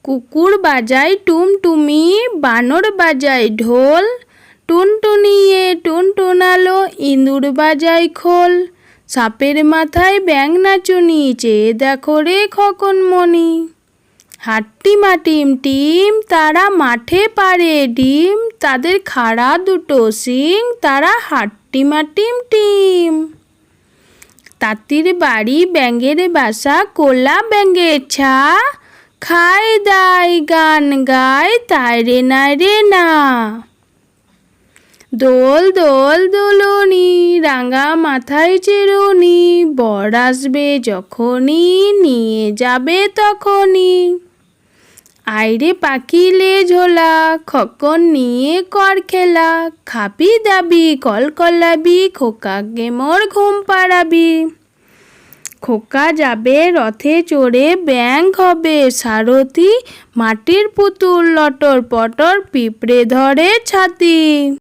কুকুর বাজায় টুমটুমি, বানর বাজায় ঢোল, টুনটুনিয়ে টুনটুনালো, ইঁদুর বাজায় খোল। সাপের মাথায় ব্যাঙ নাচুনি, চেয়ে দেখো রে খোকনমণি। হাট্টিমা টিম টিম, তারা মাঠে পাড়ে ডিম, তাদের খাড়া দুটো শিং, তারা হাট্টিমা টিম টিম। তাঁতির বাড়ি ব্যাঙের বাসা, কোলা ব্যাঙের ছা, খায় দায় গান গায়, তাই রে নাই রে না। দোল দোল দোলনি, রাঙা মাথায় চিরুনি, বর আসবে যখনই, নিয়ে যাবে তখনই। আইরে পাখিলে ঝোলা, খোকন নিয়ে কর খেলা, খাবি দাবি কলকলাবি, খোকাকে মোর ঘুম পাড়াবি। খোকা যাবে রথে চড়ে, ব্যাঙ হবে সারথি, মাটির পুতুল লটর পটর, পিঁপড়ে ধরে ছাতি।